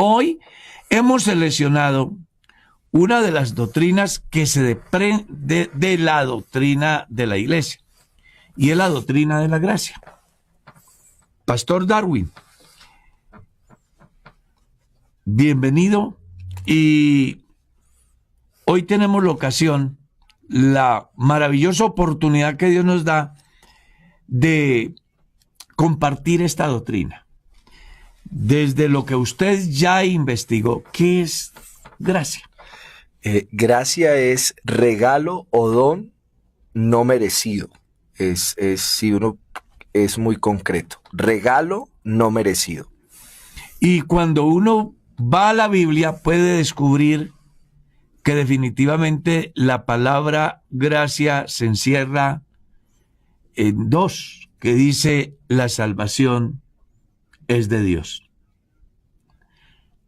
Hoy hemos seleccionado una de las doctrinas que se desprende de la doctrina de la Iglesia, y es la doctrina de la gracia. Pastor Darwin, bienvenido, y hoy tenemos la ocasión, la maravillosa oportunidad que Dios nos da de compartir esta doctrina. Desde lo que usted ya investigó, ¿qué es gracia? Gracia es regalo o don no merecido. Si uno es muy concreto. Regalo no merecido. Y cuando uno va a la Biblia puede descubrir que definitivamente la palabra gracia se encierra en dos, que dice la salvación es de Dios.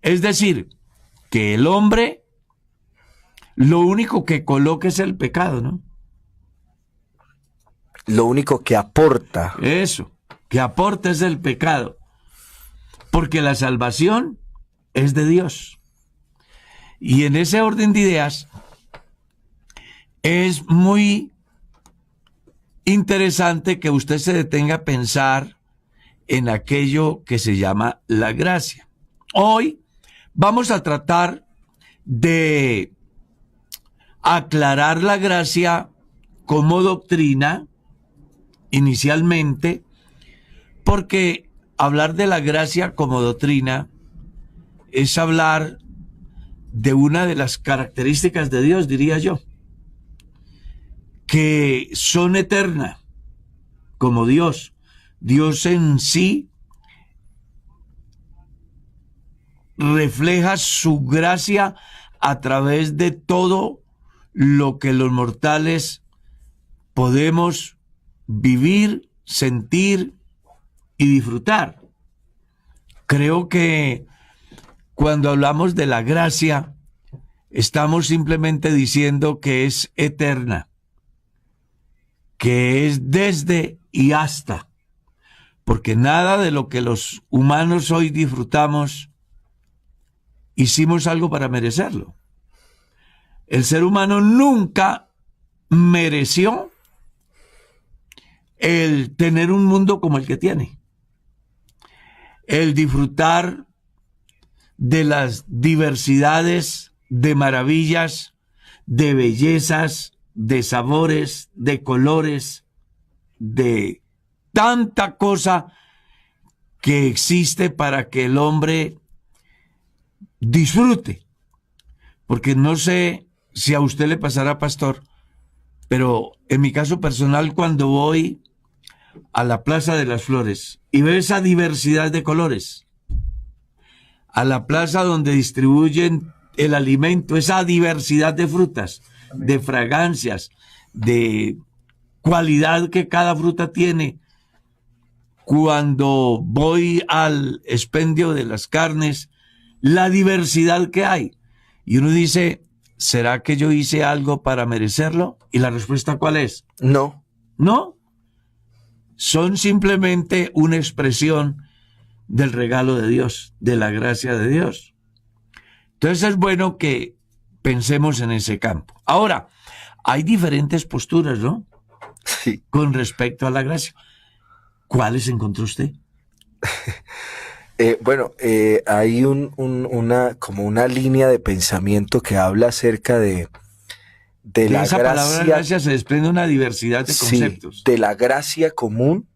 Es decir, que el hombre lo único que coloca es el pecado, ¿no? Lo único que aporta. Eso, que aporta es el pecado. Porque la salvación es de Dios. Y en ese orden de ideas es muy interesante que usted se detenga a pensar en aquello que se llama la gracia. Hoy vamos a tratar de aclarar la gracia como doctrina inicialmente, porque hablar de la gracia como doctrina es hablar de una de las características de Dios, diría yo, que son eternas, como Dios. Dios en sí refleja su gracia a través de todo lo que los mortales podemos vivir, sentir y disfrutar. Creo que cuando hablamos de la gracia, estamos simplemente diciendo que es eterna, que es desde y hasta, porque nada de lo que los humanos hoy disfrutamos hicimos algo para merecerlo. El ser humano nunca mereció el tener un mundo como el que tiene, el disfrutar de las diversidades de maravillas, de bellezas, de sabores, de colores, de tanta cosa que existe para que el hombre disfrute. Porque no sé si a usted le pasará, pastor, pero en mi caso personal, cuando voy a la Plaza de las Flores y veo esa diversidad de colores, a la plaza donde distribuyen el alimento, esa diversidad de frutas, de fragancias, de cualidad que cada fruta tiene. Cuando voy al expendio de las carnes, la diversidad que hay. Y uno dice, ¿será que yo hice algo para merecerlo? Y la respuesta, ¿cuál es? No. No. Son simplemente una expresión del regalo de Dios, de la gracia de Dios. Entonces es bueno que pensemos en ese campo. Ahora, hay diferentes posturas, ¿no? Sí. Con respecto a la gracia. ¿Cuáles encontró usted? Hay como una línea de pensamiento que habla acerca de la esa gracia. Palabra gracia se desprende una diversidad de conceptos. Sí, de la gracia común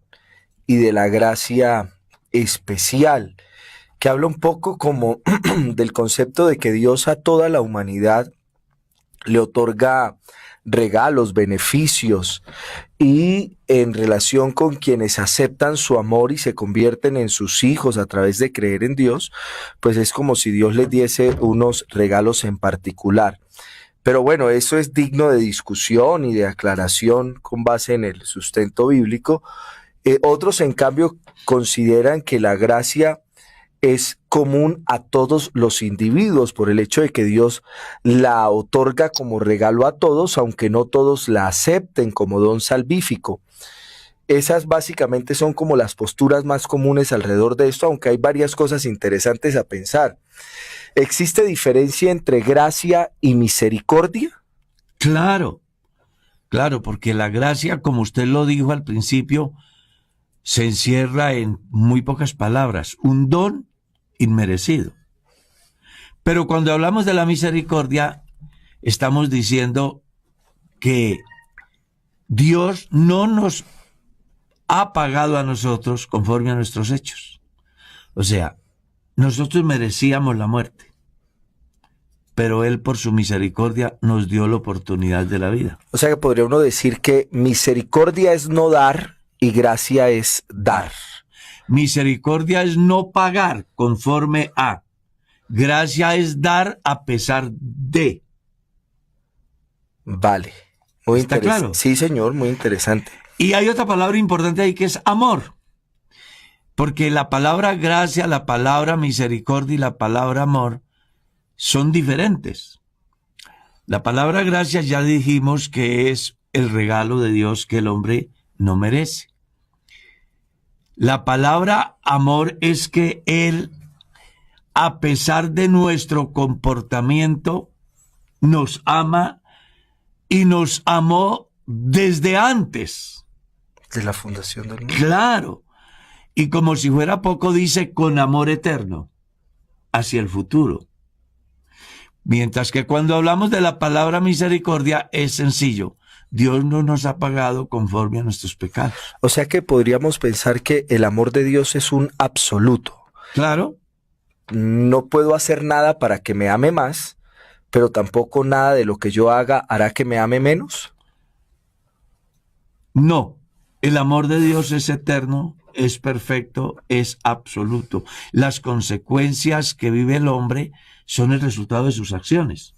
y de la gracia especial, que habla un poco como del concepto de que Dios a toda la humanidad le otorga regalos, beneficios, y en relación con quienes aceptan su amor y se convierten en sus hijos a través de creer en Dios, pues es como si Dios les diese unos regalos en particular. Pero bueno, eso es digno de discusión y de aclaración con base en el sustento bíblico. Otros, en cambio, consideran que la gracia es común a todos los individuos por el hecho de que Dios la otorga como regalo a todos, aunque no todos la acepten como don salvífico. esas básicamente son como las posturas más comunes alrededor de esto, aunque hay varias cosas interesantes a pensar. ¿Existe diferencia entre gracia y misericordia? Claro, claro, porque la gracia, como usted lo dijo al principio, se encierra en muy pocas palabras, un don inmerecido. Pero cuando hablamos de la misericordia, estamos diciendo que Dios no nos ha pagado a nosotros conforme a nuestros hechos. O sea, nosotros merecíamos la muerte, pero Él por su misericordia nos dio la oportunidad de la vida. O sea que podría uno decir que misericordia es no dar y gracia es dar. Misericordia es no pagar conforme a. Gracia es dar a pesar de. Vale. Muy ¿Está interesante. claro? Sí, señor, muy interesante. Y hay otra palabra importante ahí que es amor. Porque la palabra gracia, la palabra misericordia y la palabra amor son diferentes. La palabra gracia ya dijimos que es el regalo de Dios que el hombre no merece. La palabra amor es que Él, a pesar de nuestro comportamiento, nos ama y nos amó desde antes. De la fundación del mundo. Claro. Y como si fuera poco, dice con amor eterno hacia el futuro. Mientras que cuando hablamos de la palabra misericordia es sencillo. Dios no nos ha pagado conforme a nuestros pecados. O sea que podríamos pensar que el amor de Dios es un absoluto. Claro. No puedo hacer nada para que me ame más, pero tampoco nada de lo que yo haga hará que me ame menos. No. El amor de Dios es eterno, es perfecto, es absoluto. Las consecuencias que vive el hombre son el resultado de sus acciones.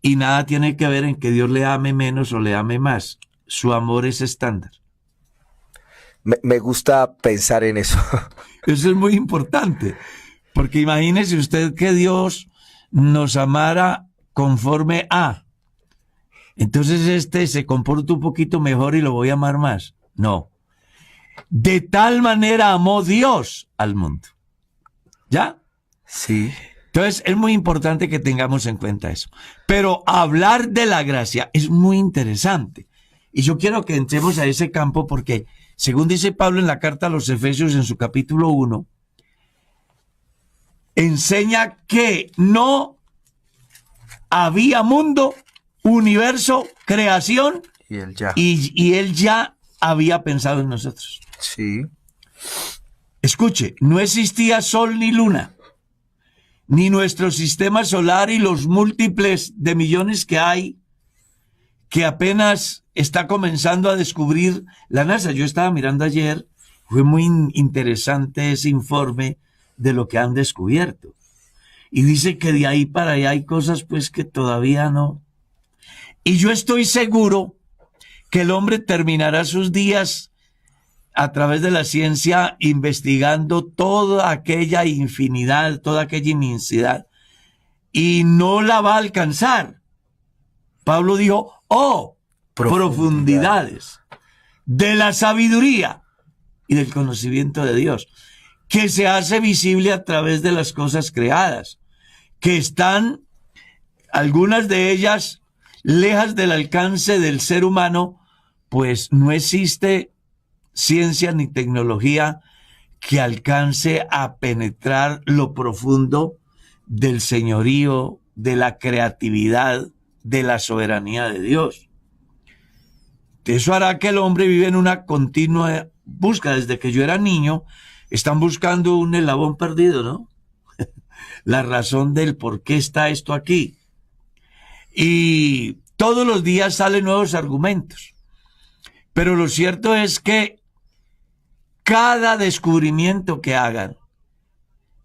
Y nada tiene que ver en que Dios le ame menos o le ame más. Su amor es estándar. Me gusta pensar en eso. Eso es muy importante. Porque imagínese usted que Dios nos amara conforme a. Entonces se comporta un poquito mejor y lo voy a amar más. No. De tal manera amó Dios al mundo. ¿Ya? Sí. Entonces es muy importante que tengamos en cuenta eso. Pero hablar de la gracia es muy interesante. Y yo quiero que entremos a ese campo porque, según dice Pablo en la carta a los Efesios en su capítulo 1, enseña que no había mundo, universo, creación, Y él ya. y Él ya había pensado en nosotros. Sí. Escuche, no existía sol ni luna, ni nuestro sistema solar y los múltiples de millones que hay, que apenas está comenzando a descubrir la NASA. Yo estaba mirando ayer, fue muy interesante ese informe de lo que han descubierto. Y dice que de ahí para allá hay cosas pues que todavía no. Y yo estoy seguro que el hombre terminará sus días a través de la ciencia investigando toda aquella infinidad, toda aquella inmensidad, y no la va a alcanzar. Pablo dijo, profundidades de la sabiduría y del conocimiento de Dios, que se hace visible a través de las cosas creadas, que están, algunas de ellas, lejas del alcance del ser humano, pues no existe ciencia ni tecnología que alcance a penetrar lo profundo del señorío, de la creatividad, de la soberanía de Dios. Eso hará que el hombre vive en una continua búsqueda. Desde que yo era niño, están buscando un eslabón perdido, ¿no? La razón del por qué está esto aquí. Y todos los días salen nuevos argumentos. Pero lo cierto es que cada descubrimiento que hagan,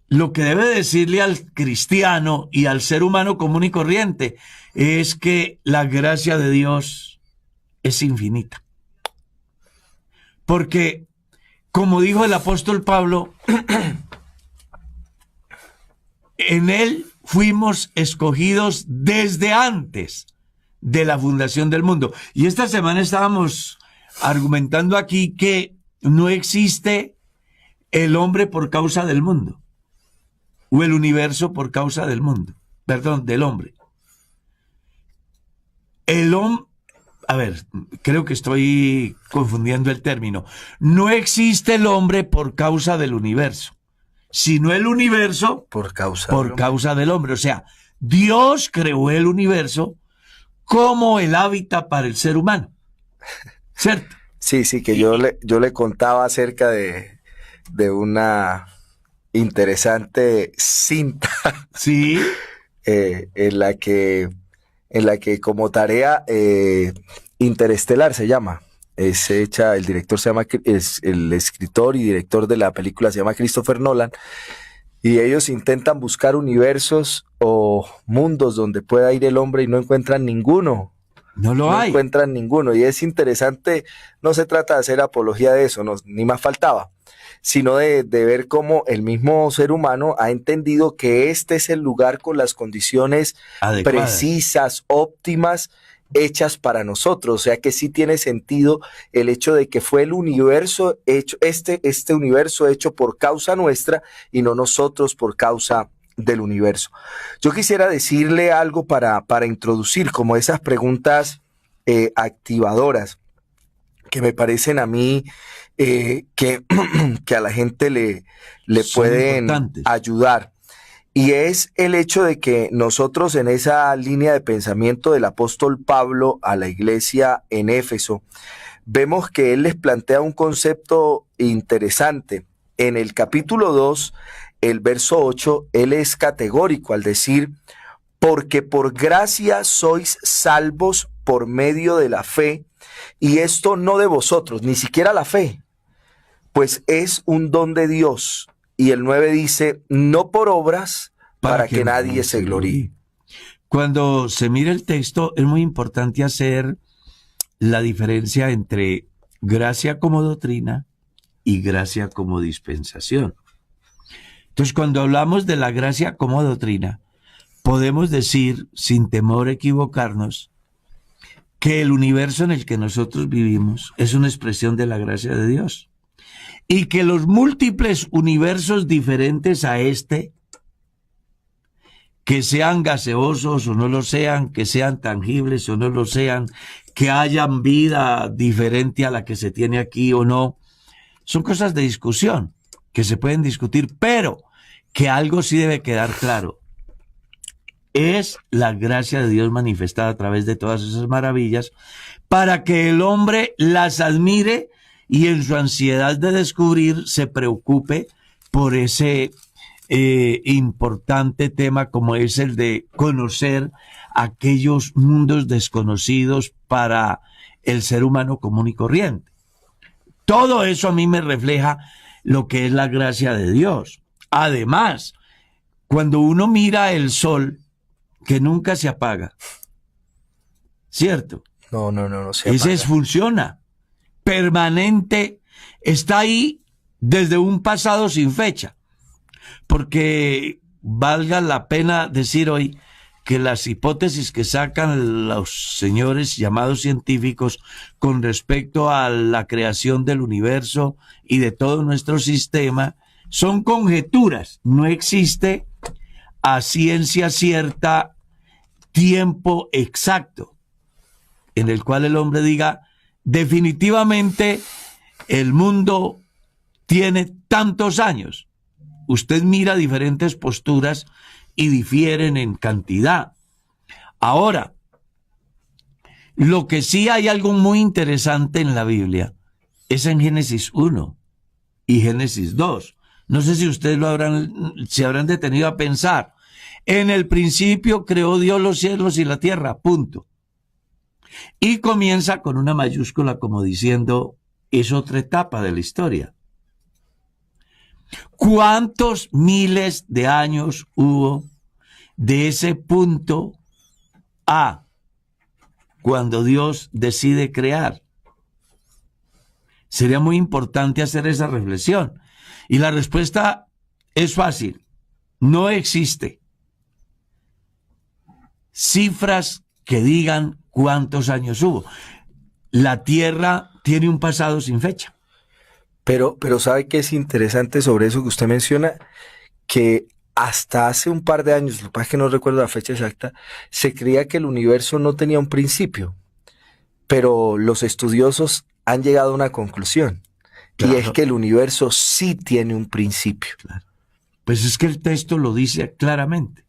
lo que debe decirle al cristiano y al ser humano común y corriente es que la gracia de Dios es infinita. Porque, como dijo el apóstol Pablo, en él fuimos escogidos desde antes de la fundación del mundo. Y esta semana estábamos argumentando aquí que no existe el hombre por causa del mundo, o el universo por causa del mundo, perdón, del hombre. El hombre, a ver, creo que estoy confundiendo el término. No existe el hombre por causa del universo, sino el universo por causa del hombre. O sea, Dios creó el universo como el hábitat para el ser humano, ¿cierto? Sí, que yo le contaba acerca de una interesante cinta. Sí. En la que como tarea Interestelar se llama. Es hecha, el director se llama, es el escritor y director de la película se llama Christopher Nolan. Y ellos intentan buscar universos o mundos donde pueda ir el hombre y no encuentran ninguno. No encuentran ninguno. Y es interesante, no se trata de hacer apología de eso, ni más faltaba, sino de ver cómo el mismo ser humano ha entendido que este es el lugar con las condiciones adecuadas, precisas, óptimas, hechas para nosotros. O sea que sí tiene sentido el hecho de que fue el universo hecho, este universo hecho por causa nuestra y no nosotros por causa del universo. Yo quisiera decirle algo para introducir como esas preguntas activadoras que me parecen a mí que a la gente le pueden ayudar. Y es el hecho de que nosotros en esa línea de pensamiento del apóstol Pablo a la iglesia en Éfeso, vemos que él les plantea un concepto interesante. En el capítulo 2, el verso 8, él es categórico al decir, porque por gracia sois salvos por medio de la fe, y esto no de vosotros, ni siquiera la fe, pues es un don de Dios. Y el 9 dice, no por obras, para que nadie se gloríe. Cuando se mira el texto, es muy importante hacer la diferencia entre gracia como doctrina y gracia como dispensación. Entonces, cuando hablamos de la gracia como doctrina, podemos decir, sin temor a equivocarnos, que el universo en el que nosotros vivimos es una expresión de la gracia de Dios. Y que los múltiples universos diferentes a este, que sean gaseosos o no lo sean, que sean tangibles o no lo sean, que hayan vida diferente a la que se tiene aquí o no, son cosas de discusión, que se pueden discutir, pero que algo sí debe quedar claro. Es la gracia de Dios manifestada a través de todas esas maravillas para que el hombre las admire y en su ansiedad de descubrir se preocupe por ese importante tema como es el de conocer aquellos mundos desconocidos para el ser humano común y corriente. Todo eso a mí me refleja lo que es la gracia de Dios. Además, cuando uno mira el sol, que nunca se apaga, ¿cierto? No se apaga. Ese funciona, permanente, está ahí desde un pasado sin fecha, porque valga la pena decir hoy que las hipótesis que sacan los señores llamados científicos con respecto a la creación del universo y de todo nuestro sistema son conjeturas, no existe a ciencia cierta tiempo exacto en el cual el hombre diga definitivamente el mundo tiene tantos años. Usted mira diferentes posturas y difieren en cantidad. Ahora, lo que sí hay algo muy interesante en la Biblia es en Génesis 1 y Génesis 2. No sé si ustedes se habrán detenido a pensar. En el principio creó Dios los cielos y la tierra, punto. Y comienza con una mayúscula como diciendo, es otra etapa de la historia. ¿Cuántos miles de años hubo de ese punto a cuando Dios decide crear? Sería muy importante hacer esa reflexión. Y la respuesta es fácil. No existe cifras que digan cuántos años hubo. La Tierra tiene un pasado sin fecha. Pero ¿sabe qué es interesante sobre eso que usted menciona? Que hasta hace un par de años, lo que pasa es que no recuerdo la fecha exacta, se creía que el universo no tenía un principio, pero los estudiosos han llegado a una conclusión, y es Claro. que el universo sí tiene un principio. Claro. Pues es que el texto lo dice claramente.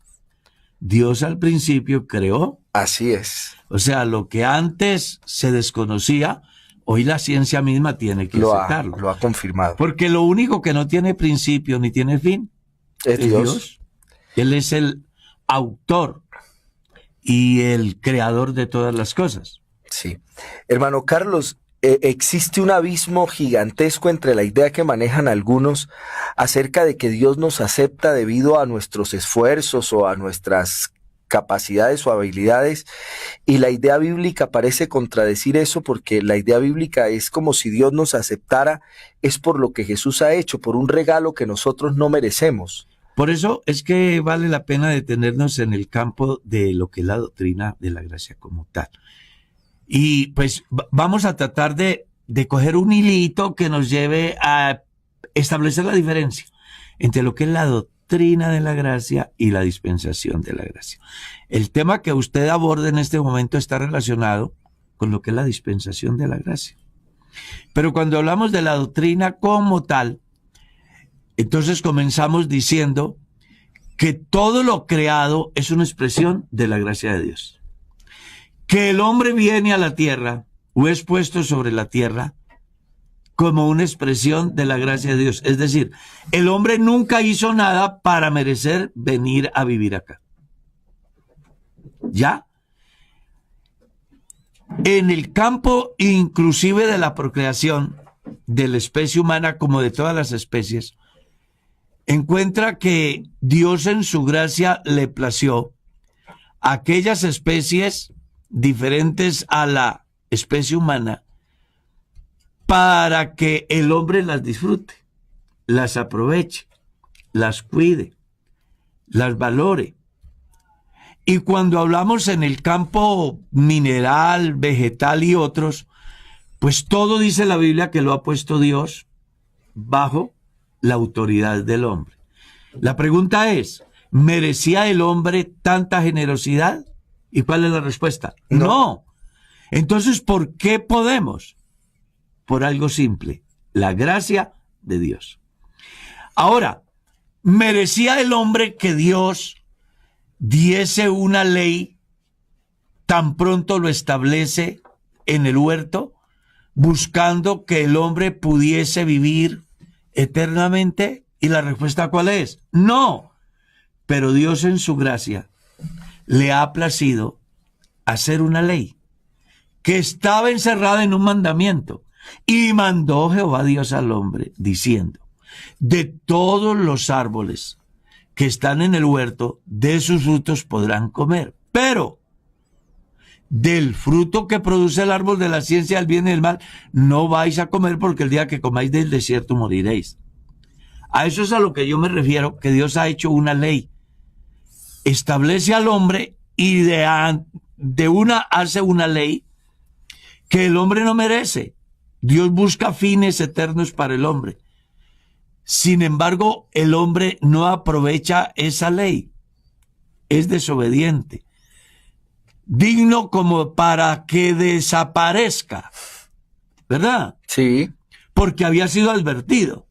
Dios al principio creó, Así es. o sea, lo que antes se desconocía, hoy la ciencia misma tiene que Lo aceptarlo. ha confirmado. Porque lo único que no tiene principio ni tiene fin Es es Dios. Dios. Él es el autor y el creador de todas las cosas. Sí. Hermano Carlos, existe un abismo gigantesco entre la idea que manejan algunos acerca de que Dios nos acepta debido a nuestros esfuerzos o a nuestras capacidades o habilidades, y la idea bíblica parece contradecir eso, porque la idea bíblica es como si Dios nos aceptara es por lo que Jesús ha hecho, por un regalo que nosotros no merecemos. Por eso es que vale la pena detenernos en el campo de lo que es la doctrina de la gracia como tal. Y pues vamos a tratar de coger un hilito que nos lleve a establecer la diferencia entre lo que es la doctrina de la gracia y la dispensación de la gracia. El tema que usted aborda en este momento está relacionado con lo que es la dispensación de la gracia. Pero cuando hablamos de la doctrina como tal, entonces comenzamos diciendo que todo lo creado es una expresión de la gracia de Dios. Que el hombre viene a la tierra o es puesto sobre la tierra como una expresión de la gracia de Dios. Es decir, el hombre nunca hizo nada para merecer venir a vivir acá. ¿Ya? En el campo inclusive de la procreación de la especie humana como de todas las especies, encuentra que Dios en su gracia le plació aquellas especies diferentes a la especie humana para que el hombre las disfrute, las aproveche, las cuide, las valore. Y cuando hablamos en el campo mineral, vegetal y otros, pues todo dice la Biblia que lo ha puesto Dios bajo la autoridad del hombre. La pregunta es, ¿merecía el hombre tanta generosidad? ¿Y cuál es la respuesta? No. Entonces, ¿por qué podemos? Por algo simple, la gracia de Dios. Ahora, ¿merecía el hombre que Dios diese una ley tan pronto lo establece en el huerto, buscando que el hombre pudiese vivir eternamente? ¿Y la respuesta cuál es? No. Pero Dios en su gracia le ha placido hacer una ley que estaba encerrada en un mandamiento. Y mandó Jehová Dios al hombre, diciendo, de todos los árboles que están en el huerto, de sus frutos podrán comer. Pero del fruto que produce el árbol de la ciencia del bien y del mal, no vais a comer, porque el día que comáis del desierto moriréis. A eso es a lo que yo me refiero, que Dios ha hecho una ley. Establece al hombre y de una hace una ley que el hombre no merece. Dios busca fines eternos para el hombre. Sin embargo, el hombre no aprovecha esa ley. Es desobediente. Digno como para que desaparezca. ¿Verdad? Sí. Porque había sido advertido.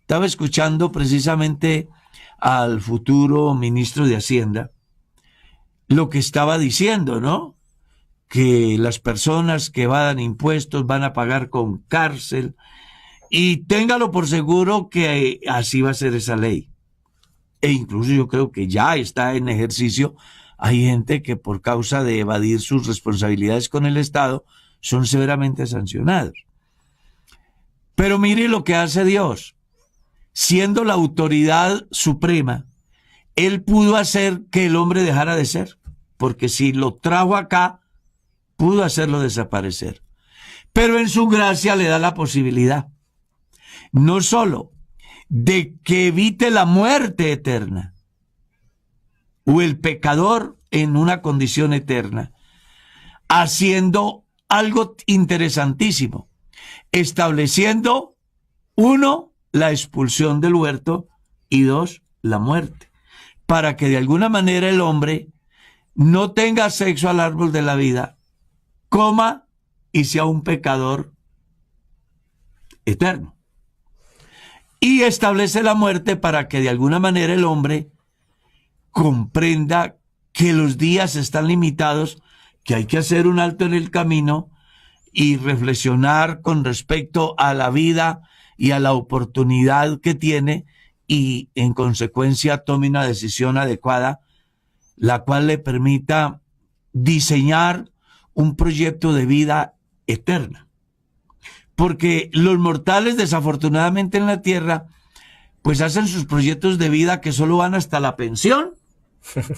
Estaba escuchando precisamente al futuro ministro de Hacienda lo que estaba diciendo, ¿no? Que las personas que evadan impuestos van a pagar con cárcel, y téngalo por seguro que así va a ser esa ley. E incluso yo creo que ya está en ejercicio. Hay gente que por causa de evadir sus responsabilidades con el Estado son severamente sancionados. Pero mire lo que hace Dios. Siendo la autoridad suprema, Él pudo hacer que el hombre dejara de ser, porque si lo trajo acá, pudo hacerlo desaparecer. Pero en su gracia le da la posibilidad, no solo de que evite la muerte eterna o el pecador en una condición eterna, haciendo algo interesantísimo. estableciendo, 1, la expulsión del huerto y 2, la muerte, para que de alguna manera el hombre no tenga acceso al árbol de la vida, coma y sea un pecador eterno. Y establece la muerte para que de alguna manera el hombre comprenda que los días están limitados, que hay que hacer un alto en el camino y reflexionar con respecto a la vida y a la oportunidad que tiene, y en consecuencia tome una decisión adecuada, la cual le permita diseñar un proyecto de vida eterna. Porque los mortales, desafortunadamente en la tierra, pues hacen sus proyectos de vida que solo van hasta la pensión,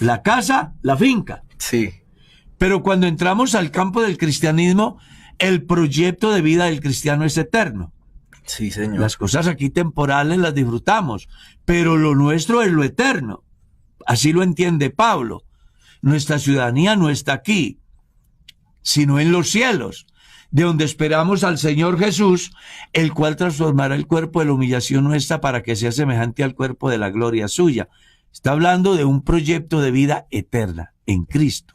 la casa, la finca. Sí. Pero cuando entramos al campo del cristianismo, el proyecto de vida del cristiano es eterno. Sí, señor. Las cosas aquí temporales las disfrutamos, pero lo nuestro es lo eterno. Así lo entiende Pablo. Nuestra ciudadanía no está aquí, sino en los cielos, de donde esperamos al Señor Jesús, el cual transformará el cuerpo de la humillación nuestra para que sea semejante al cuerpo de la gloria suya. Está hablando de un proyecto de vida eterna en Cristo.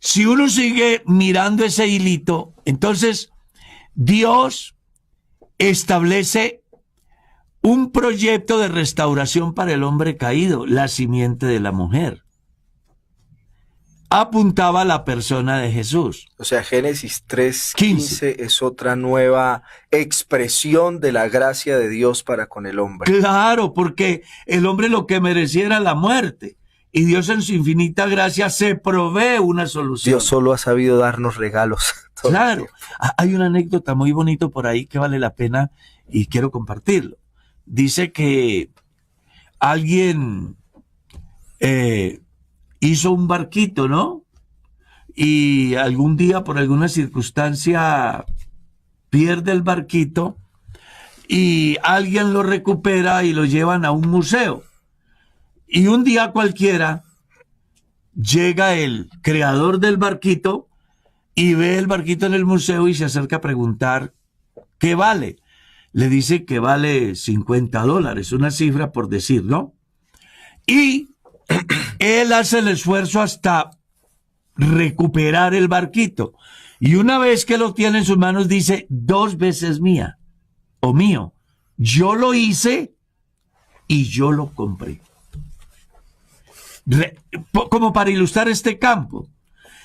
Si uno sigue mirando ese hilito, entonces Dios establece un proyecto de restauración para el hombre caído, la simiente de la mujer. Apuntaba a la persona de Jesús. O sea, Génesis 3:15 es otra nueva expresión de la gracia de Dios para con el hombre. Claro, porque el hombre lo que merecía era la muerte, y Dios en su infinita gracia se provee una solución. Dios solo ha sabido darnos regalos. Claro, hay una anécdota muy bonita por ahí que vale la pena y quiero compartirlo. Dice que alguien hizo un barquito, ¿no? Y algún día, por alguna circunstancia, pierde el barquito y alguien lo recupera y lo llevan a un museo. Y un día cualquiera llega el creador del barquito y ve el barquito en el museo y se acerca a preguntar ¿qué vale? Le dice que vale $50, una cifra por decir, ¿no? Y él hace el esfuerzo hasta recuperar el barquito. Y una vez que lo tiene en sus manos dice, 2 veces mía o mío. Yo lo hice y yo lo compré. Como para ilustrar este campo,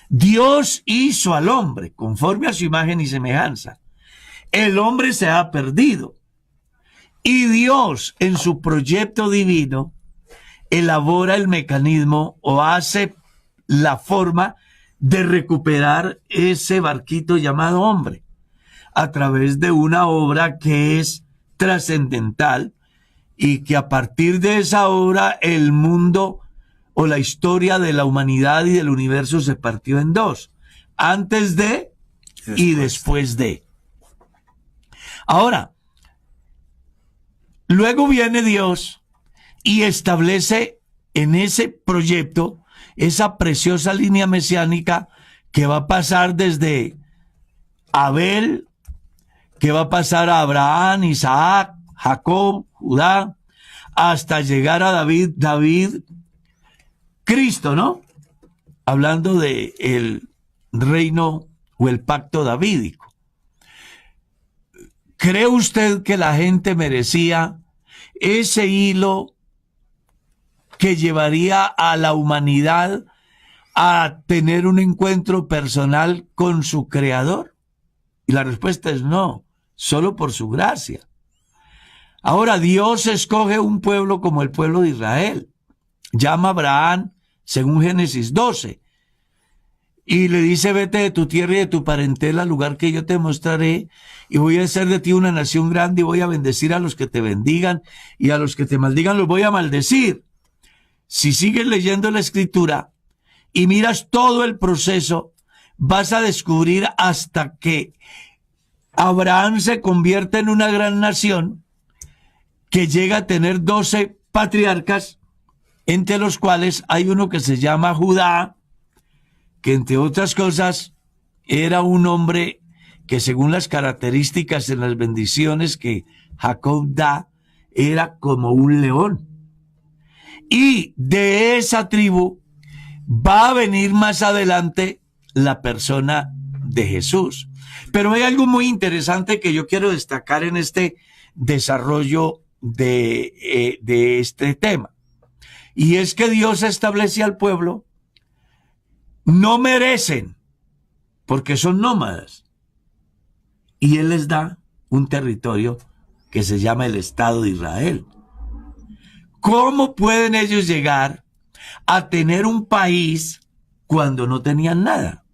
Dios hizo al hombre conforme a su imagen y semejanza. El hombre se ha perdido. Y Dios, en su proyecto divino, elabora el mecanismo o hace la forma de recuperar ese barquito llamado hombre a través de una obra que es trascendental y que a partir de esa obra el mundo o la historia de la humanidad y del universo se partió en 2, antes de y después de. Ahora, luego viene Dios y establece en ese proyecto esa preciosa línea mesiánica que va a pasar desde Abel, que va a pasar a Abraham, Isaac, Jacob, Judá, hasta llegar a David, Cristo, ¿no? Hablando de el reino o el pacto davídico. ¿Cree usted que la gente merecía ese hilo que llevaría a la humanidad a tener un encuentro personal con su Creador? Y la respuesta es no, solo por su gracia. Ahora Dios escoge un pueblo como el pueblo de Israel. Llama a Abraham, según Génesis 12, y le dice, vete de tu tierra y de tu parentela al lugar que yo te mostraré, y voy a hacer de ti una nación grande, y voy a bendecir a los que te bendigan, y a los que te maldigan los voy a maldecir. Si sigues leyendo la Escritura y miras todo el proceso, vas a descubrir hasta que Abraham se convierte en una gran nación que llega a tener 12 patriarcas, entre los cuales hay uno que se llama Judá, que entre otras cosas era un hombre que según las características en las bendiciones que Jacob da, era como un león. Y de esa tribu va a venir más adelante la persona de Jesús. Pero hay algo muy interesante que yo quiero destacar en este desarrollo de este tema. Y es que Dios establece al pueblo, no merecen, porque son nómadas. Y Él les da un territorio que se llama el Estado de Israel. ¿Cómo pueden ellos llegar a tener un país cuando no tenían nada?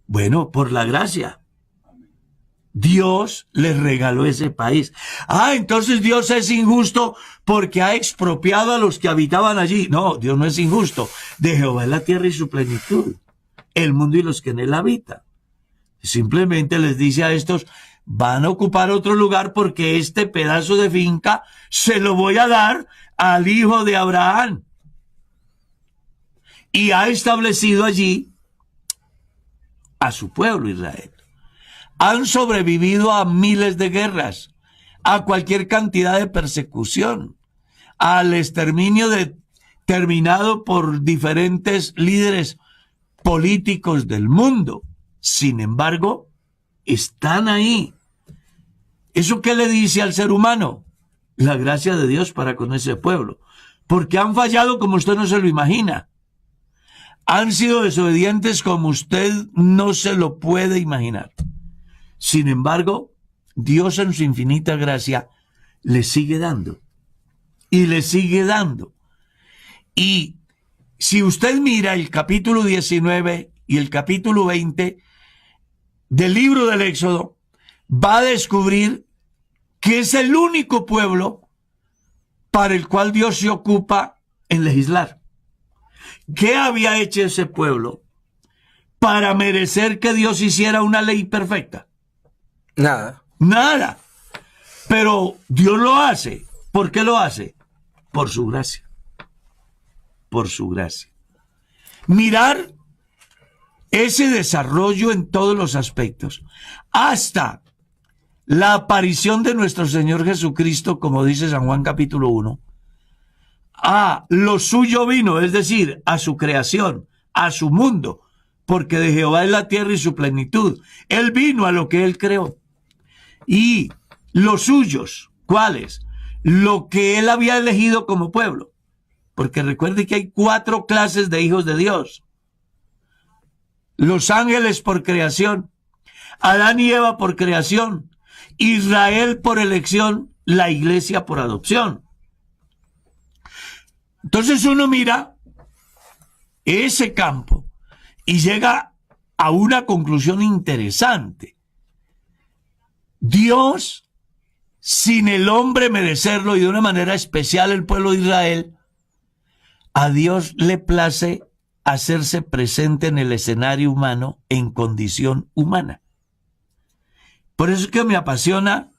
Bueno, por la gracia. Dios les regaló ese país. Entonces Dios es injusto porque ha expropiado a los que habitaban allí. No, Dios no es injusto. De Jehová es la tierra y su plenitud, el mundo y los que en él habitan. Simplemente les dice a estos, van a ocupar otro lugar porque este pedazo de finca se lo voy a dar al hijo de Abraham. Y ha establecido allí a su pueblo Israel. Han sobrevivido a miles de guerras, a cualquier cantidad de persecución, al exterminio terminado por diferentes líderes políticos del mundo. Sin embargo, están ahí. ¿Eso qué le dice al ser humano? La gracia de Dios para con ese pueblo. Porque han fallado como usted no se lo imagina. Han sido desobedientes como usted no se lo puede imaginar. Sin embargo, Dios en su infinita gracia le sigue dando. Y le sigue dando. Y si usted mira el capítulo 19 y el capítulo 20 del libro del Éxodo, va a descubrir que es el único pueblo para el cual Dios se ocupa en legislar. ¿Qué había hecho ese pueblo para merecer que Dios hiciera una ley perfecta? Nada. Nada. Pero Dios lo hace. ¿Por qué lo hace? Por su gracia. Por su gracia. Mirar ese desarrollo en todos los aspectos, hasta la aparición de nuestro Señor Jesucristo, como dice San Juan capítulo 1, a lo suyo vino, es decir, a su creación, a su mundo, porque de Jehová es la tierra y su plenitud. Él vino a lo que Él creó. Y los suyos, ¿cuáles? Lo que Él había elegido como pueblo. Porque recuerde que hay 4 clases de hijos de Dios. Los ángeles por creación, Adán y Eva por creación, Israel por elección, la iglesia por adopción. Entonces uno mira ese campo y llega a una conclusión interesante. Dios, sin el hombre merecerlo y de una manera especial el pueblo de Israel, a Dios le place hacerse presente en el escenario humano en condición humana. Por eso es que me apasiona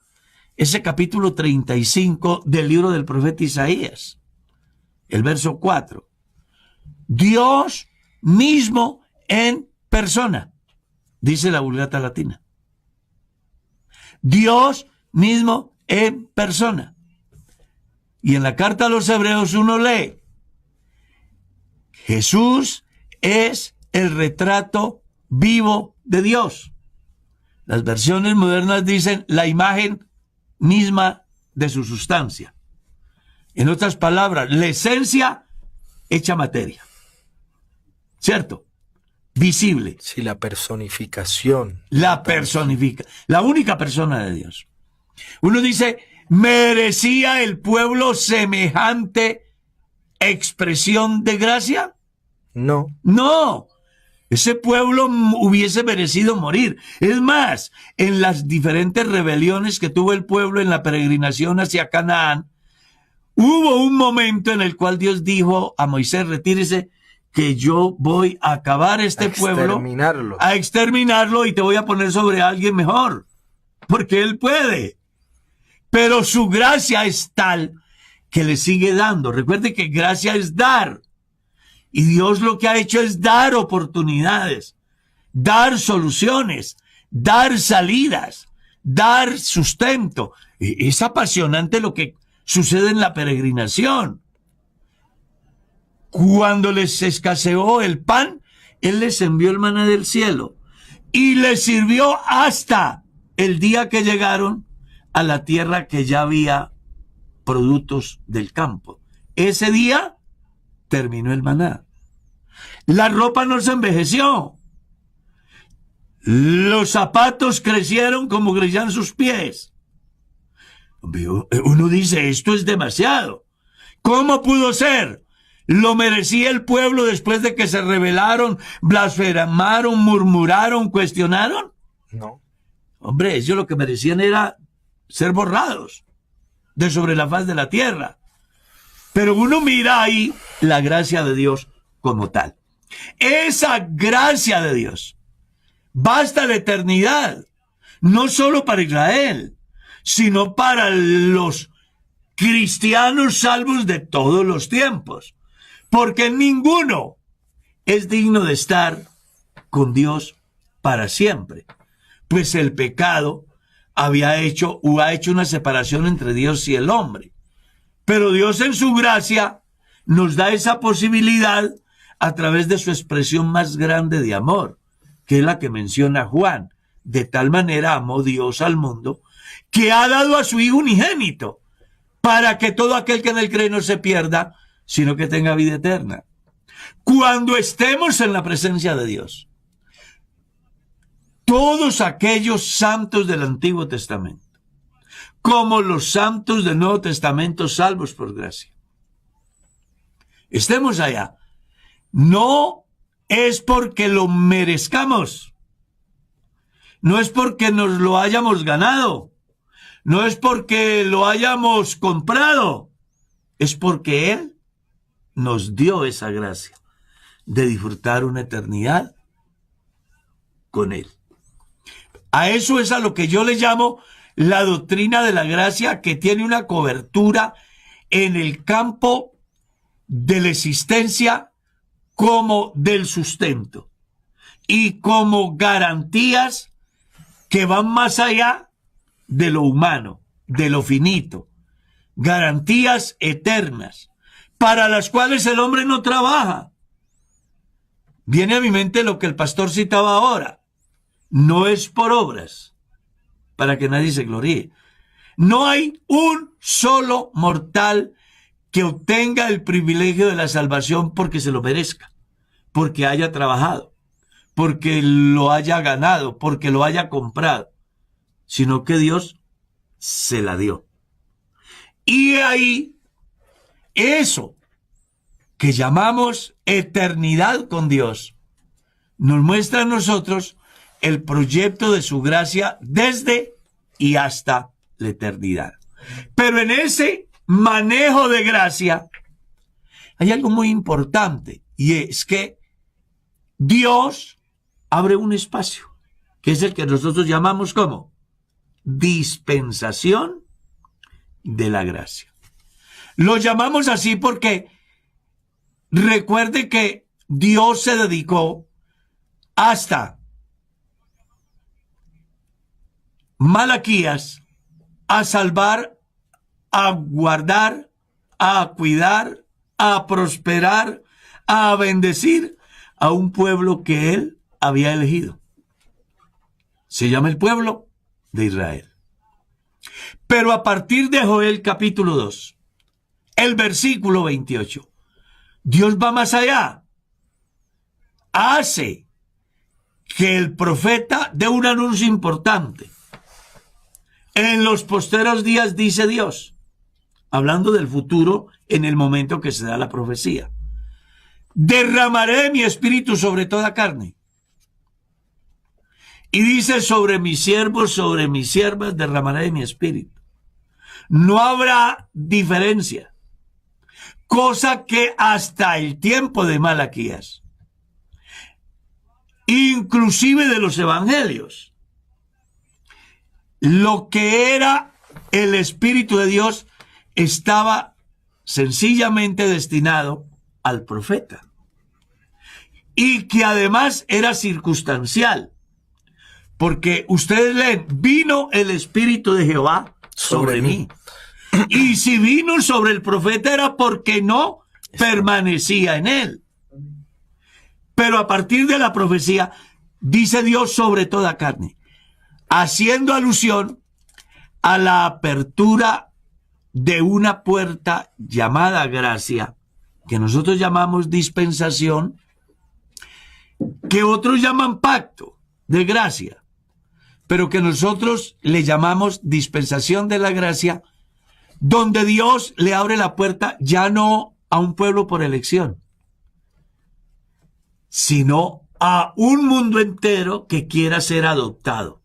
ese capítulo 35 del libro del profeta Isaías, el verso 4. Dios mismo en persona, dice la Vulgata Latina. Dios mismo en persona. Y en la carta a los Hebreos uno lee, Jesús es el retrato vivo de Dios. Las versiones modernas dicen la imagen misma de su sustancia. En otras palabras, la esencia hecha materia. ¿Cierto? Visible. Sí, la personificación. La personifica. La única persona de Dios. Uno dice, ¿merecía el pueblo semejante expresión de gracia? No. No. Ese pueblo hubiese merecido morir. Es más, en las diferentes rebeliones que tuvo el pueblo en la peregrinación hacia Canaán, hubo un momento en el cual Dios dijo a Moisés, retírese, que yo voy a acabar este pueblo, a exterminarlo y te voy a poner sobre alguien mejor, porque él puede. Pero su gracia es tal que le sigue dando. Recuerde que gracia es dar. Y Dios lo que ha hecho es dar oportunidades, dar soluciones, dar salidas, dar sustento. Es apasionante lo que sucede en la peregrinación. Cuando les escaseó el pan, Él les envió el maná del cielo y les sirvió hasta el día que llegaron a la tierra que ya había productos del campo. Ese día terminó el maná. La ropa no se envejeció. Los zapatos crecieron como crecían sus pies. Uno dice, esto es demasiado. ¿Cómo pudo ser? ¿Lo merecía el pueblo después de que se rebelaron, blasfemaron, murmuraron, cuestionaron? No. Hombre, ellos lo que merecían era ser borrados de sobre la faz de la tierra. Pero uno mira ahí la gracia de Dios como tal. Esa gracia de Dios basta la eternidad, no solo para Israel, sino para los cristianos salvos de todos los tiempos, porque ninguno es digno de estar con Dios para siempre, pues el pecado había hecho o ha hecho una separación entre Dios y el hombre. Pero Dios en su gracia nos da esa posibilidad a través de su expresión más grande de amor, que es la que menciona Juan. De tal manera amó Dios al mundo, que ha dado a su Hijo unigénito, para que todo aquel que en él cree no se pierda, sino que tenga vida eterna. Cuando estemos en la presencia de Dios, todos aquellos santos del Antiguo Testamento, como los santos del Nuevo Testamento salvos por gracia, estemos allá, no es porque lo merezcamos, no es porque nos lo hayamos ganado, no es porque lo hayamos comprado, es porque Él nos dio esa gracia de disfrutar una eternidad con Él. A eso es a lo que yo le llamo la doctrina de la gracia, que tiene una cobertura en el campo de la existencia como del sustento y como garantías que van más allá de lo humano, de lo finito, garantías eternas para las cuales el hombre no trabaja. Viene a mi mente lo que el pastor citaba ahora. No es por obras, para que nadie se gloríe. No hay un solo mortal que obtenga el privilegio de la salvación porque se lo merezca, porque haya trabajado, porque lo haya ganado, porque lo haya comprado, sino que Dios se la dio. Y ahí, eso que llamamos eternidad con Dios, nos muestra a nosotros el proyecto de su gracia desde y hasta la eternidad. Pero en ese manejo de gracia hay algo muy importante, y es que Dios abre un espacio, que es el que nosotros llamamos como dispensación de la gracia. Lo llamamos así porque recuerde que Dios se dedicó hasta Malaquías a salvar, a guardar, a cuidar, a prosperar, a bendecir a un pueblo que Él había elegido. Se llama el pueblo de Israel. Pero a partir de Joel capítulo 2, el versículo 28, Dios va más allá. Hace que el profeta dé un anuncio importante. En los posteros días, dice Dios, hablando del futuro en el momento que se da la profecía, derramaré mi espíritu sobre toda carne. Y dice, sobre mis siervos, sobre mis siervas, derramaré mi espíritu. No habrá diferencia. Cosa que hasta el tiempo de Malaquías, inclusive de los evangelios, lo que era el Espíritu de Dios estaba sencillamente destinado al profeta. Y que además era circunstancial, Porque ustedes leen, vino el Espíritu de Jehová sobre mí. Y si vino sobre el profeta era porque no permanecía en él. Pero a partir de la profecía, dice Dios sobre toda carne, haciendo alusión a la apertura de una puerta llamada gracia, que nosotros llamamos dispensación, que otros llaman pacto de gracia, pero que nosotros le llamamos dispensación de la gracia, donde Dios le abre la puerta ya no a un pueblo por elección, sino a un mundo entero que quiera ser adoptado,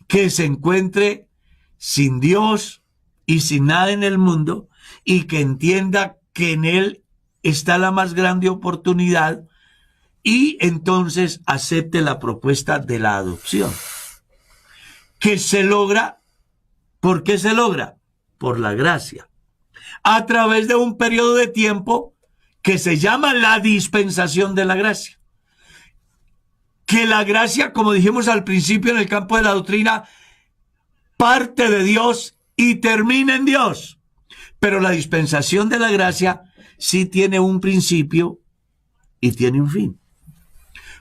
que se encuentre sin Dios y sin nada en el mundo, y que entienda que en Él está la más grande oportunidad, y entonces acepte la propuesta de la adopción, que se logra. ¿Por qué se logra? Por la gracia, a través de un periodo de tiempo que se llama la dispensación de la gracia. Que la gracia, como dijimos al principio en el campo de la doctrina, parte de Dios y termina en Dios. Pero la dispensación de la gracia sí tiene un principio y tiene un fin.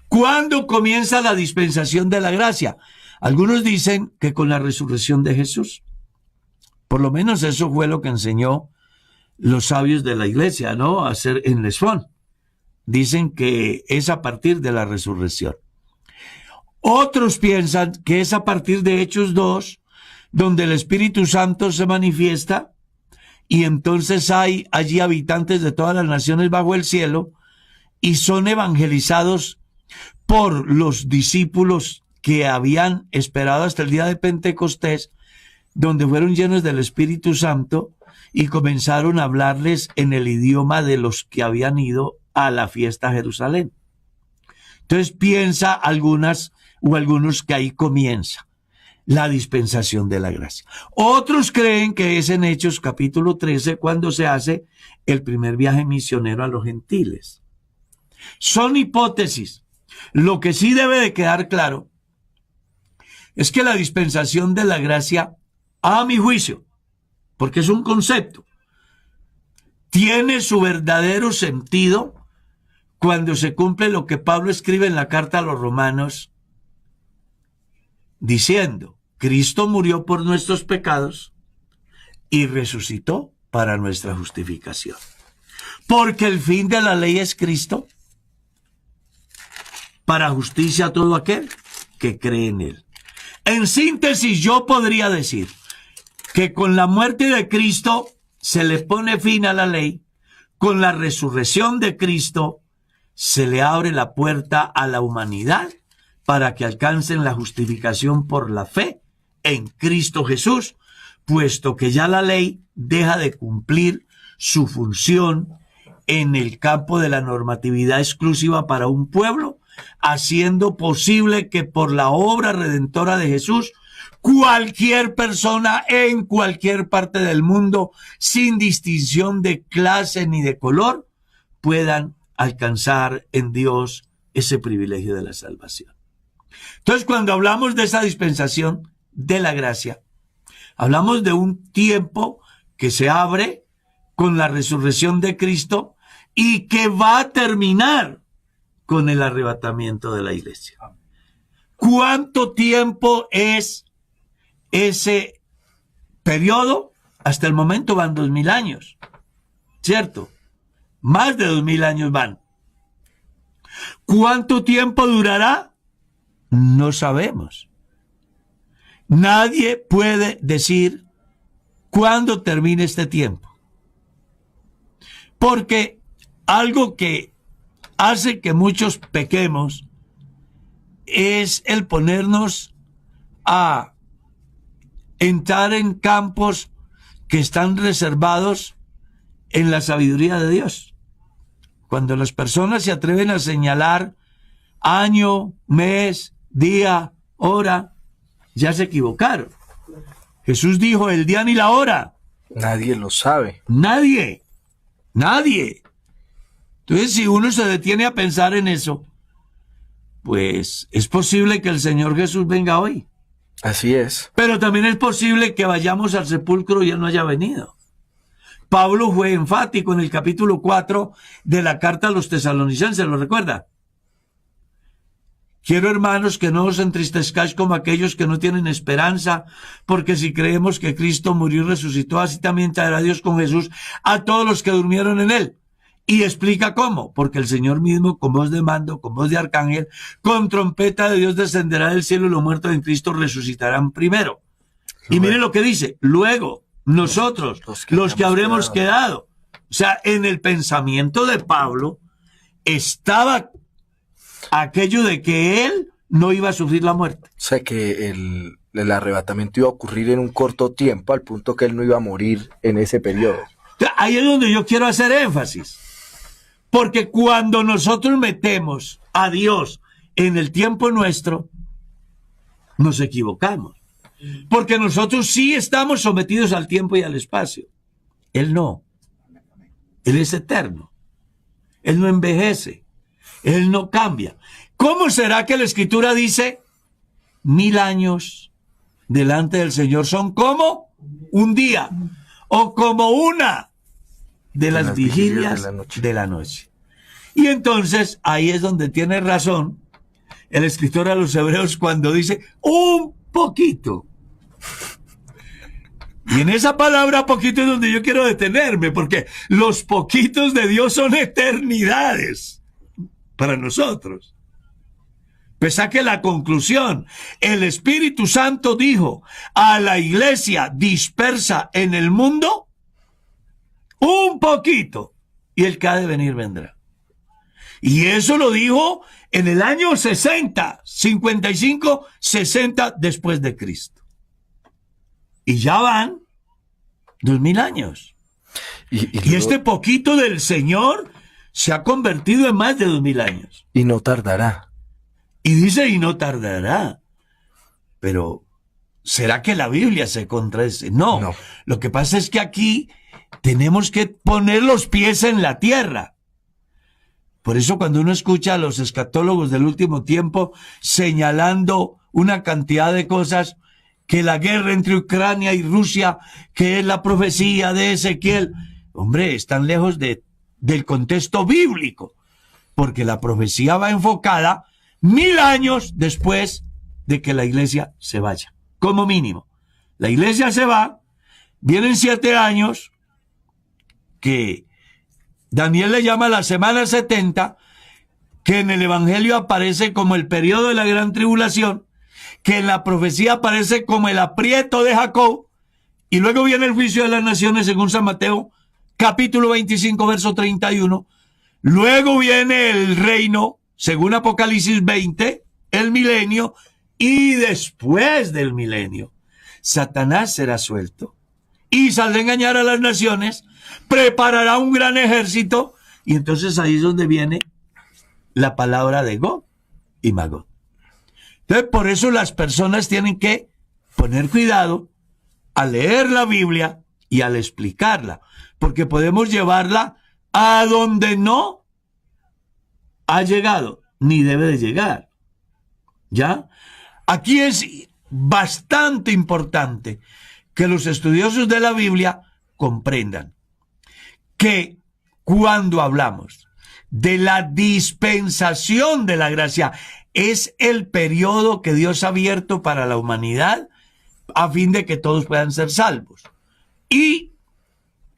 ¿Cuándo comienza la dispensación de la gracia? Algunos dicen que con la resurrección de Jesús. Por lo menos eso fue lo que enseñó los sabios de la iglesia, ¿no? A hacer en Lesfón. Dicen que es a partir de la resurrección. Otros piensan que es a partir de Hechos 2, donde el Espíritu Santo se manifiesta, y entonces hay allí habitantes de todas las naciones bajo el cielo, y son evangelizados por los discípulos que habían esperado hasta el día de Pentecostés, donde fueron llenos del Espíritu Santo y comenzaron a hablarles en el idioma de los que habían ido a la fiesta a Jerusalén. Entonces piensa algunos que ahí comienza la dispensación de la gracia. Otros creen que es en Hechos capítulo 13 cuando se hace el primer viaje misionero a los gentiles. Son hipótesis. Lo que sí debe de quedar claro es que la dispensación de la gracia, a mi juicio, porque es un concepto, tiene su verdadero sentido cuando se cumple lo que Pablo escribe en la carta a los Romanos, diciendo, Cristo murió por nuestros pecados y resucitó para nuestra justificación. Porque el fin de la ley es Cristo, para justicia a todo aquel que cree en él. En síntesis, yo podría decir que con la muerte de Cristo se le pone fin a la ley, con la resurrección de Cristo se le abre la puerta a la humanidad para que alcancen la justificación por la fe en Cristo Jesús, puesto que ya la ley deja de cumplir su función en el campo de la normatividad exclusiva para un pueblo, haciendo posible que por la obra redentora de Jesús, cualquier persona en cualquier parte del mundo, sin distinción de clase ni de color, puedan alcanzar en Dios ese privilegio de la salvación. Entonces, cuando hablamos de esa dispensación de la gracia, hablamos de un tiempo que se abre con la resurrección de Cristo y que va a terminar con el arrebatamiento de la iglesia. ¿Cuánto tiempo es ese periodo? Hasta el momento van 2000 años, ¿cierto? Más de 2000 años van. ¿Cuánto tiempo durará? No sabemos. Nadie puede decir cuándo termine este tiempo. Porque algo que hace que muchos pequemos es el ponernos a entrar en campos que están reservados en la sabiduría de Dios. Cuando las personas se atreven a señalar año, mes, día, hora, ya se equivocaron. Jesús dijo el día ni la hora. Nadie lo sabe. Nadie. Entonces, si uno se detiene a pensar en eso, pues es posible que el Señor Jesús venga hoy. Así es. Pero también es posible que vayamos al sepulcro y Él no haya venido. Pablo fue enfático en el capítulo 4 de la carta a los tesalonicenses, ¿lo recuerda? Quiero, hermanos, que no os entristezcáis como aquellos que no tienen esperanza, porque si creemos que Cristo murió y resucitó, así también traerá Dios con Jesús a todos los que durmieron en Él. Y explica cómo, porque el Señor mismo, con voz de mando, con voz de arcángel, con trompeta de Dios descenderá del cielo y los muertos en Cristo resucitarán primero. Y mire lo que dice, luego nosotros, los que habremos quedado. O sea, en el pensamiento de Pablo estaba aquello de que él no iba a sufrir la muerte. O sea, que el arrebatamiento iba a ocurrir en un corto tiempo, al punto que él no iba a morir en ese periodo. Ahí es donde yo quiero hacer énfasis. Porque cuando nosotros metemos a Dios en el tiempo nuestro, nos equivocamos. Porque nosotros sí estamos sometidos al tiempo y al espacio. Él no. Él es eterno. Él no envejece. Él no cambia. ¿Cómo será que la Escritura dice 1000 años delante del Señor son como un día o como una de las vigilias de la noche? Y entonces ahí es donde tiene razón el escritor a los Hebreos cuando dice un poquito. Y en esa palabra poquito es donde yo quiero detenerme, porque los poquitos de Dios son eternidades para nosotros. Pues saque la conclusión. El Espíritu Santo dijo a la iglesia dispersa en el mundo, un poquito, y el que ha de venir vendrá. Y eso lo dijo en el año 60, 55, 60 después de Cristo. Y ya van 2000 años. Y este poquito del Señor se ha convertido en más de 2000 años. Y no tardará. Y dice, y no tardará. Pero, ¿será que la Biblia se contradice? No. Lo que pasa es que aquí tenemos que poner los pies en la tierra. Por eso cuando uno escucha a los escatólogos del último tiempo señalando una cantidad de cosas, que la guerra entre Ucrania y Rusia, que es la profecía de Ezequiel, hombre, están lejos del contexto bíblico, porque la profecía va enfocada 1000 años después de que la iglesia se vaya, como mínimo. La iglesia se va, vienen 7 años, que Daniel le llama la semana 70, que en el Evangelio aparece como el periodo de la gran tribulación, que en la profecía aparece como el aprieto de Jacob, y luego viene el juicio de las naciones según San Mateo, capítulo 25, verso 31, luego viene el reino, según Apocalipsis 20, el milenio, y después del milenio, Satanás será suelto, y saldrá a engañar a las naciones, preparará un gran ejército, y entonces ahí es donde viene la palabra de Gog y Magog. Entonces, por eso las personas tienen que poner cuidado al leer la Biblia y al explicarla, porque podemos llevarla a donde no ha llegado, ni debe de llegar. ¿Ya? Aquí es bastante importante que los estudiosos de la Biblia comprendan que cuando hablamos de la dispensación de la gracia, es el periodo que Dios ha abierto para la humanidad a fin de que todos puedan ser salvos. Y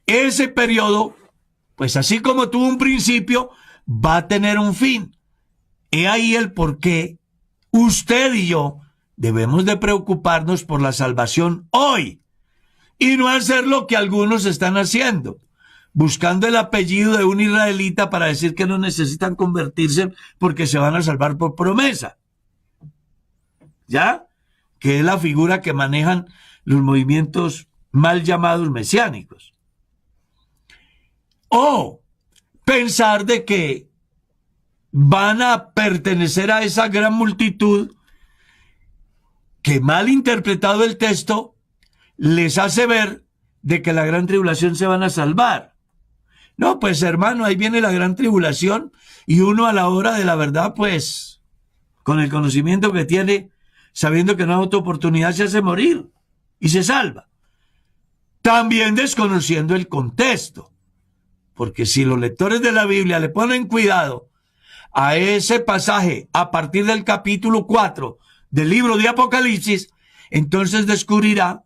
ese periodo, pues así como tuvo un principio, va a tener un fin. He ahí el por qué usted y yo debemos de preocuparnos por la salvación hoy y no hacer lo que algunos están haciendo, buscando el apellido de un israelita para decir que no necesitan convertirse porque se van a salvar por promesa. ¿Ya? Que es la figura que manejan los movimientos mal llamados mesiánicos. O pensar de que van a pertenecer a esa gran multitud que, mal interpretado el texto, les hace ver de que la gran tribulación se van a salvar. No, pues hermano, ahí viene la gran tribulación y uno a la hora de la verdad, pues, con el conocimiento que tiene, sabiendo que en otra oportunidad se hace morir y se salva. También desconociendo el contexto, porque si los lectores de la Biblia le ponen cuidado a ese pasaje a partir del capítulo 4 del libro de Apocalipsis, entonces descubrirá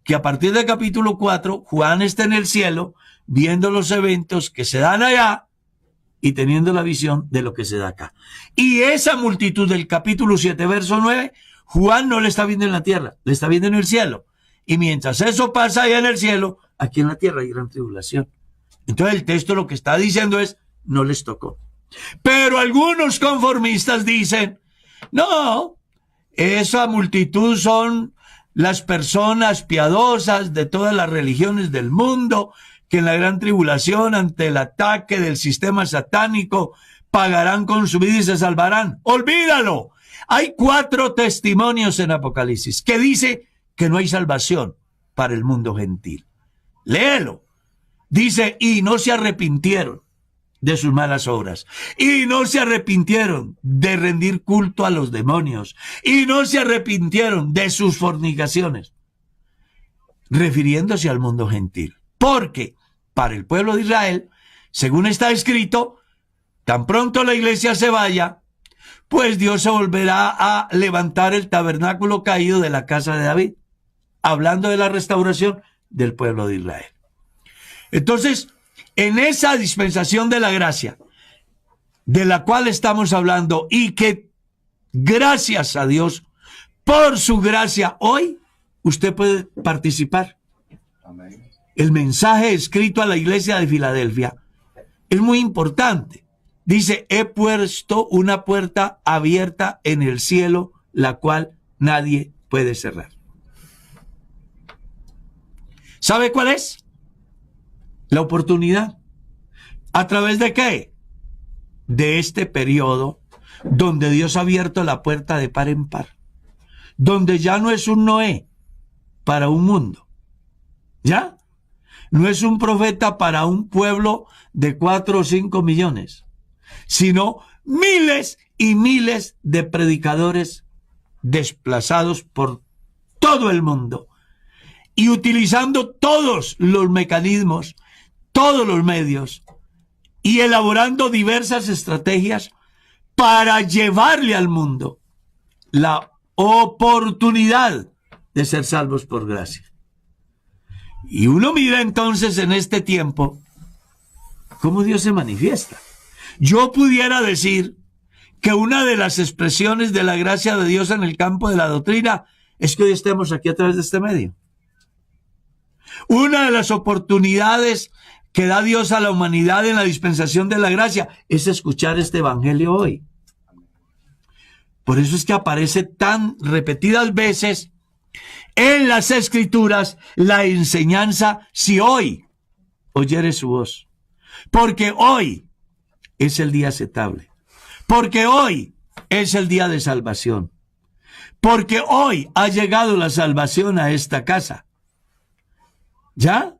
que a partir del capítulo 4 Juan está en el cielo viendo los eventos que se dan allá y teniendo la visión de lo que se da acá. Y esa multitud del capítulo 7, verso 9, Juan no le está viendo en la tierra, le está viendo en el cielo. Y mientras eso pasa allá en el cielo, aquí en la tierra hay gran tribulación. Entonces el texto lo que está diciendo es, no les tocó. Pero algunos conformistas dicen, no, esa multitud son las personas piadosas de todas las religiones del mundo, que en la gran tribulación, ante el ataque del sistema satánico, pagarán con su vida y se salvarán. ¡Olvídalo! Hay 4 testimonios en Apocalipsis que dice que no hay salvación para el mundo gentil. Léelo. Dice, y no se arrepintieron de sus malas obras, y no se arrepintieron de rendir culto a los demonios, y no se arrepintieron de sus fornicaciones, refiriéndose al mundo gentil. Porque para el pueblo de Israel, según está escrito, tan pronto la iglesia se vaya, pues Dios se volverá a levantar el tabernáculo caído de la casa de David, hablando de la restauración del pueblo de Israel. Entonces, en esa dispensación de la gracia, de la cual estamos hablando, y que gracias a Dios, por su gracia, hoy usted puede participar. Amén. El mensaje escrito a la iglesia de Filadelfia es muy importante. Dice, he puesto una puerta abierta en el cielo, la cual nadie puede cerrar. ¿Sabe cuál es? La oportunidad. ¿A través de qué? De este periodo donde Dios ha abierto la puerta de par en par. Donde ya no es un Noé para un mundo. ¿Ya? No es un profeta para un pueblo de 4 o 5 millones. Sino miles y miles de predicadores desplazados por todo el mundo. Y utilizando todos los mecanismos, todos los medios, y elaborando diversas estrategias para llevarle al mundo la oportunidad de ser salvos por gracia. Y uno mira entonces en este tiempo cómo Dios se manifiesta. Yo pudiera decir que una de las expresiones de la gracia de Dios en el campo de la doctrina es que hoy estemos aquí a través de este medio. Una de las oportunidades que da Dios a la humanidad en la dispensación de la gracia es escuchar este evangelio hoy. Por eso es que aparece tan repetidas veces en las escrituras la enseñanza, si hoy oyeres su voz. Porque hoy es el día aceptable. Porque hoy es el día de salvación. Porque hoy ha llegado la salvación a esta casa. ¿Ya?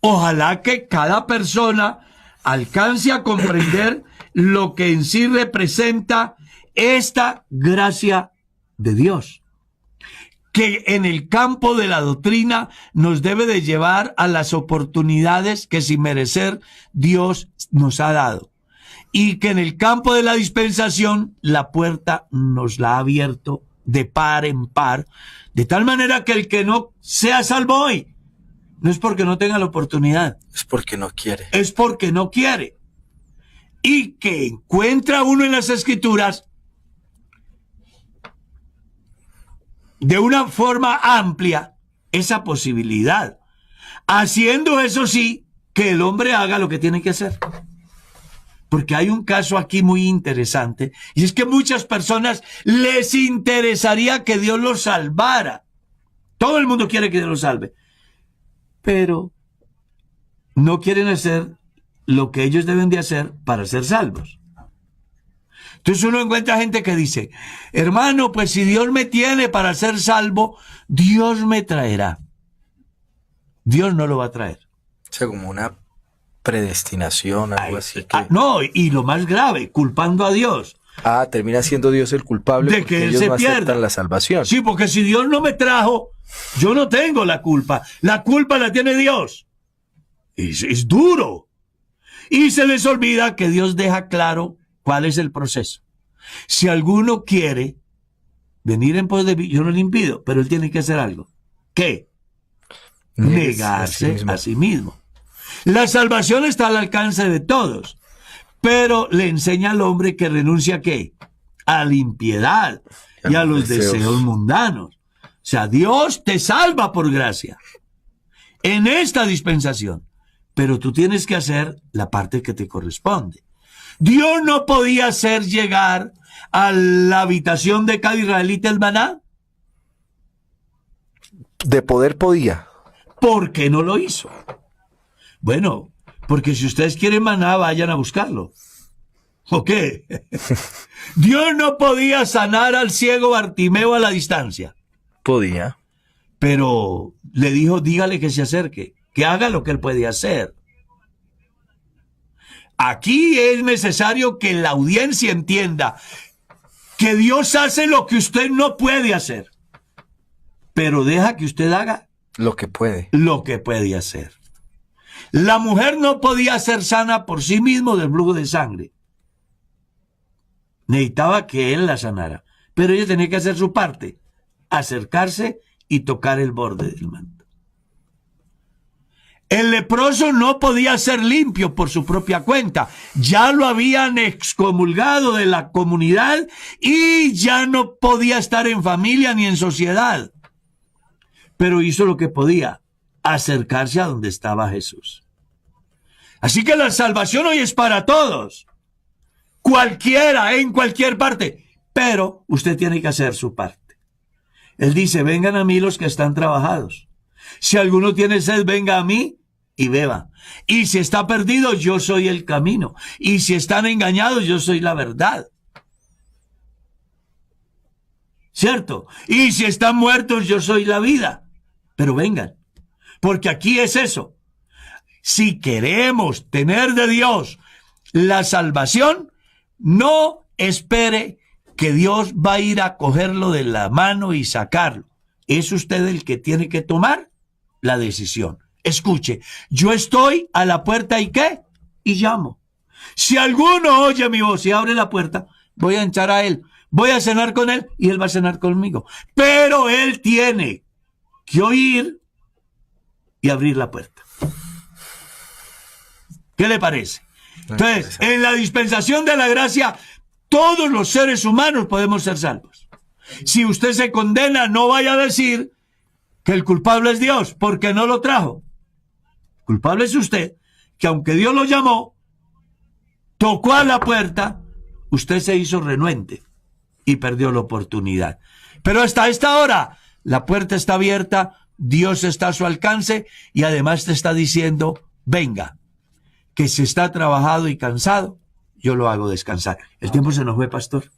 Ojalá que cada persona alcance a comprender lo que en sí representa esta gracia de Dios, que en el campo de la doctrina nos debe de llevar a las oportunidades que sin merecer Dios nos ha dado, y que en el campo de la dispensación la puerta nos la ha abierto de par en par, de tal manera que el que no sea salvo hoy no es porque no tenga la oportunidad. Es porque no quiere. Es porque no quiere. Y que encuentra uno en las escrituras de una forma amplia esa posibilidad. Haciendo eso sí, que el hombre haga lo que tiene que hacer. Porque hay un caso aquí muy interesante. Y es que muchas personas les interesaría que Dios los salvara. Todo el mundo quiere que Dios los salve. Pero no quieren hacer lo que ellos deben de hacer para ser salvos. Entonces uno encuentra gente que dice, hermano, pues si Dios me tiene para ser salvo, Dios me traerá. Dios no lo va a traer. O sea, como una predestinación, algo así. No, y lo más grave, culpando a Dios. Termina siendo Dios el culpable de porque que él ellos se no pierda. aceptan la salvación. Sí, porque si Dios no me trajo, yo no tengo la culpa. La culpa la tiene Dios. Es duro. Y se les olvida que Dios deja claro cuál es el proceso. Si alguno quiere venir en pos de mí, yo no le impido, pero él tiene que hacer algo. ¿Qué? Negarse a sí mismo. La salvación está al alcance de todos, pero le enseña al hombre que renuncia ¿a qué? A la impiedad y a los deseos mundanos. O sea, Dios te salva por gracia en esta dispensación, pero tú tienes que hacer la parte que te corresponde. Dios no podía hacer llegar a la habitación de cada israelita el maná. De poder podía. ¿Por qué no lo hizo? Bueno, porque si ustedes quieren maná, vayan a buscarlo. ¿O qué? Dios no podía sanar al ciego Bartimeo a la distancia. Podía. Pero le dijo, dígale que se acerque, que haga lo que él puede hacer. Aquí es necesario que la audiencia entienda que Dios hace lo que usted no puede hacer, pero deja que usted haga lo que puede. Lo que puede hacer. La mujer no podía ser sana por sí mismo del flujo de sangre. Necesitaba que él la sanara, pero ella tenía que hacer su parte, acercarse y tocar el borde del manto. El leproso no podía ser limpio por su propia cuenta. Ya lo habían excomulgado de la comunidad y ya no podía estar en familia ni en sociedad. Pero hizo lo que podía, acercarse a donde estaba Jesús. Así que la salvación hoy es para todos. Cualquiera, en cualquier parte. Pero usted tiene que hacer su parte. Él dice, vengan a mí los que están trabajados. Si alguno tiene sed, venga a mí y beba. Y si está perdido, yo soy el camino. Y si están engañados, yo soy la verdad. ¿Cierto? Y si están muertos, yo soy la vida. Pero vengan, porque aquí es eso. Si queremos tener de Dios la salvación, no espere que Dios va a ir a cogerlo de la mano y sacarlo. Es usted el que tiene que tomar la decisión. Escuche, yo estoy a la puerta y ¿qué? Y llamo. Si alguno oye mi voz y abre la puerta, voy a entrar a él, voy a cenar con él y él va a cenar conmigo. Pero él tiene que oír y abrir la puerta. ¿Qué le parece? Entonces, en la dispensación de la gracia, todos los seres humanos podemos ser salvos. Si usted se condena, no vaya a decir que el culpable es Dios, porque no lo trajo. El culpable es usted, que aunque Dios lo llamó, tocó a la puerta, usted se hizo renuente y perdió la oportunidad. Pero hasta esta hora, la puerta está abierta, Dios está a su alcance y además te está diciendo, venga, que si está trabajado y cansado, yo lo hago descansar. El tiempo se nos fue, pastor.